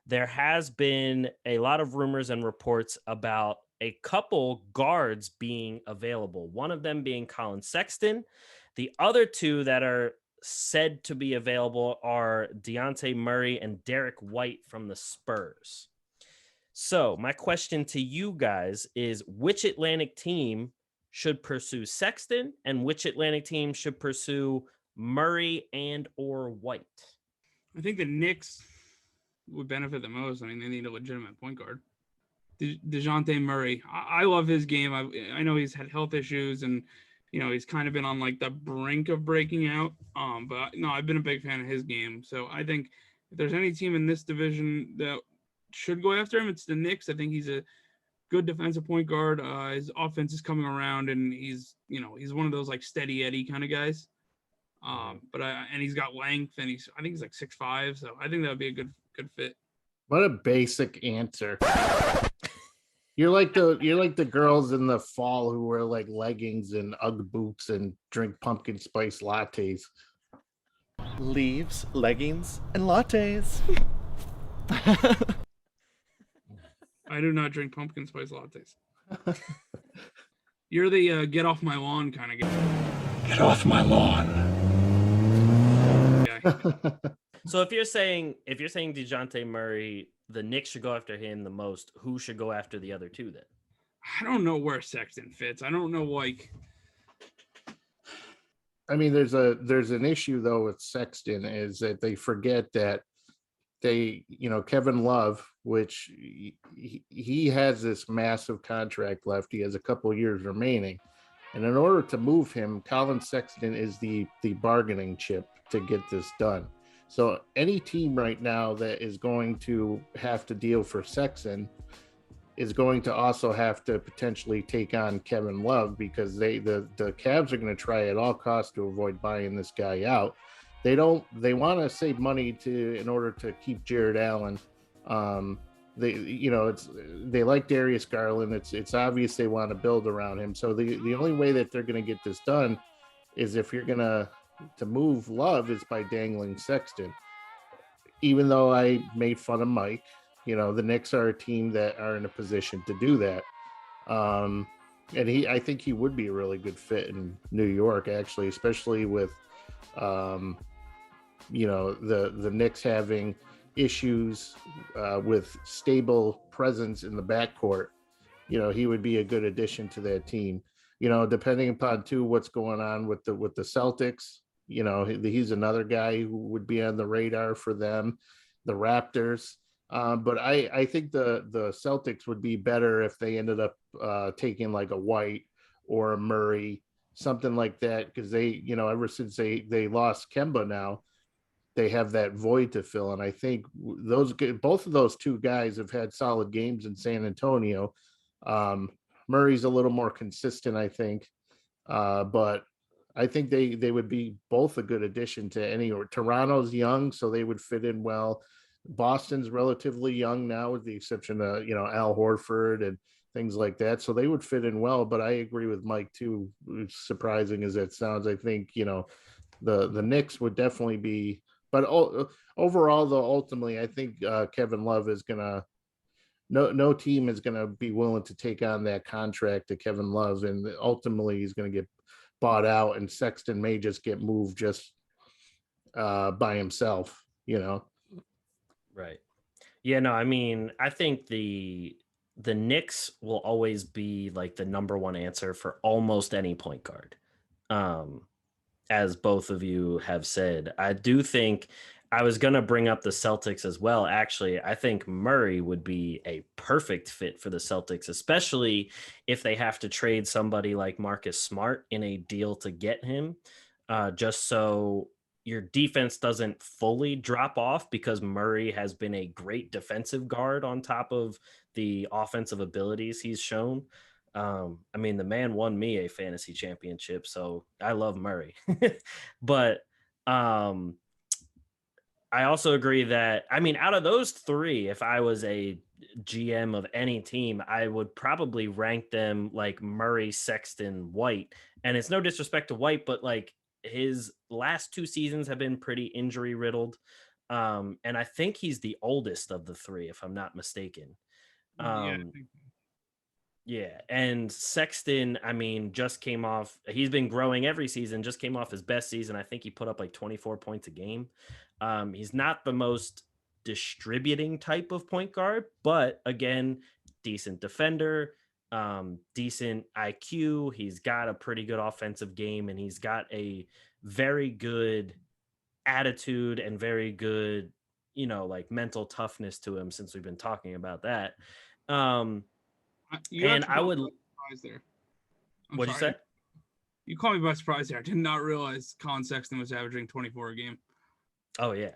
there has been a lot of rumors and reports about a couple guards being available. One of them being Collin Sexton. The other two that are said to be available are Dejounte Murray and Derrick White from the Spurs. So, my question to you guys is which Atlantic team should pursue Sexton and which Atlantic team should pursue Murray and or White? I think the Knicks would benefit the most. I mean, they need a legitimate point guard. Dejounte Murray. I love his game. I know he's had health issues and, he's kind of been on like the brink of breaking out. But no, I've been a big fan of his game. So I think if there's any team in this division that should go after him, it's the Knicks. I think he's a good defensive point guard. His offense is coming around and he's one of those like steady Eddie kind of guys. And he's got length and I think he's like 6'5", so I think that would be a good fit. What a basic answer. You're like the girls in the fall who wear like leggings and Ugg boots and drink pumpkin spice lattes. Leaves, leggings, and lattes. I do not drink pumpkin spice lattes. You're the get off my lawn kind of guy. Get off my lawn. So if you're saying Dejounte Murray, the Knicks should go after him the most, who should go after the other two then? I don't know where Sexton fits. I don't know, like. I mean, there's an issue though with Sexton is that they forget that Kevin Love, which he has this massive contract left. He has a couple of years remaining. And in order to move him, Collin Sexton is the bargaining chip to get this done. So any team right now that is going to have to deal for Sexton is going to also have to potentially take on Kevin Love because the Cavs are going to try at all costs to avoid buying this guy out. They want to save money in order to keep Jared Allen. They like Darius Garland. It's obvious they want to build around him. So the only way that they're going to get this done is if you're going to move Love is by dangling Sexton. Even though I made fun of Mike, the Knicks are a team that are in a position to do that. And I think he would be a really good fit in New York, actually, especially with, the Knicks having issues with stable presence in the backcourt. He would be a good addition to that team. Depending upon too what's going on with the Celtics. He's another guy who would be on the radar for them, the Raptors. But I think the Celtics would be better if they ended up taking like a White or a Murray, something like that, because they, ever since they lost Kemba now, they have that void to fill. And I think both of those two guys have had solid games in San Antonio. Murray's a little more consistent, I think. But I think they would be both a good addition to Toronto's young, so they would fit in well. Boston's relatively young now, with the exception of, Al Horford and things like that. So they would fit in well, but I agree with Mike too. As surprising as that sounds, I think, the Knicks would definitely be, but overall though, ultimately, I think Kevin Love is no team is going to be willing to take on that contract to Kevin Love. And ultimately he's going to get bought out and Sexton may just get moved just by himself, Right. Yeah, no, I mean, I think the Knicks will always be like the number one answer for almost any point guard. As both of you have said, I do think I was going to bring up the Celtics as well. Actually, I think Murray would be a perfect fit for the Celtics, especially if they have to trade somebody like Marcus Smart in a deal to get him, just so your defense doesn't fully drop off, because Murray has been a great defensive guard on top of the offensive abilities he's shown. I mean, the man won me a fantasy championship, so I love Murray. But I also agree that, I mean, out of those three, if I was a GM of any team, I would probably rank them like Murray, Sexton, White. And it's no disrespect to White, but like his last two seasons have been pretty injury riddled. And I think he's the oldest of the three, if I'm not mistaken. Yeah, I think Yeah, and Sexton, I mean, just came off. He's been growing every season. Just came off his best season. I think he put up like 24 points a game. He's not the most distributing type of point guard, but again, decent defender, decent IQ. He's got a pretty good offensive game, and he's got a very good attitude and very good, like mental toughness to him. Since we've been talking about that. you And actually I caught would. me by surprise there. I'm What'd you sorry. say? You caught me by surprise there. I did not realize Collin Sexton was averaging 24 a game. Oh yeah.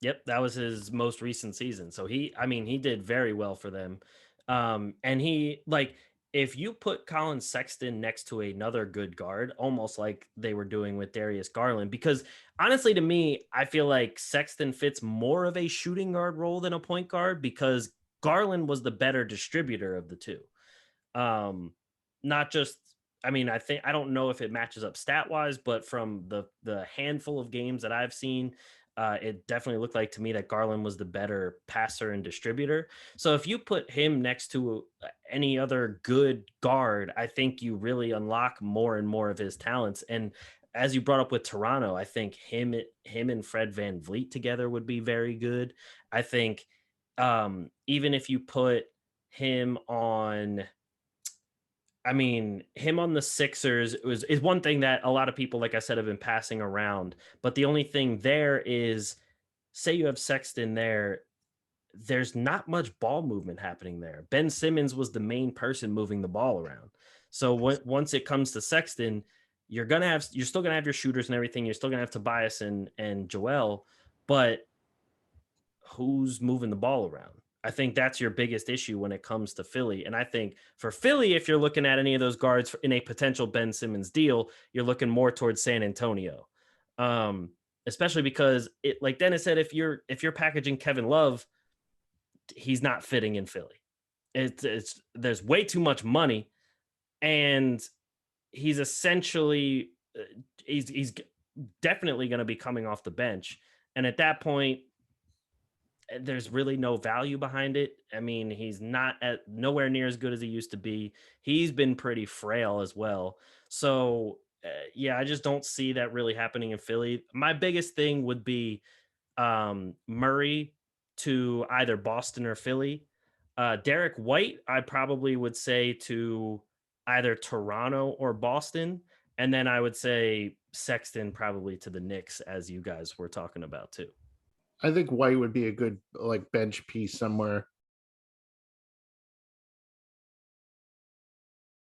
Yep, that was his most recent season. So he did very well for them. And he like if you put Colin Sexton next to another good guard, almost like they were doing with Darius Garland, because honestly to me, I feel like Sexton fits more of a shooting guard role than a point guard because Garland was the better distributor of the two. Not just I don't know if it matches up stat wise, but from the handful of games that I've seen, it definitely looked like to me that Garland was the better passer and distributor. So if you put him next to any other good guard, I think you really unlock more and more of his talents. And as you brought up with Toronto, I think him and Fred VanVleet together would be very good. I think even if you put him on him on the Sixers is one thing that a lot of people, like I said, have been passing around. But the only thing there is, say you have Sexton there, there's not much ball movement happening there. Ben Simmons was the main person moving the ball around. So once it comes to Sexton, you're still gonna have your shooters and everything. You're still gonna have Tobias and Joel, but who's moving the ball around? I think that's your biggest issue when it comes to Philly. And I think for Philly, if you're looking at any of those guards in a potential Ben Simmons deal, you're looking more towards San Antonio. Especially because it, like Dennis said, if you're packaging Kevin Love, he's not fitting in Philly. It's there's way too much money, and he's essentially he's definitely going to be coming off the bench. And at that point, there's really no value behind it. I mean, he's not at nowhere near as good as he used to be. He's been pretty frail as well. So, yeah, I just don't see that really happening in Philly. My biggest thing would be Murray to either Boston or Philly. Derrick White, I probably would say to either Toronto or Boston. And then I would say Sexton probably to the Knicks, as you guys were talking about too. I think White would be a good like bench piece somewhere.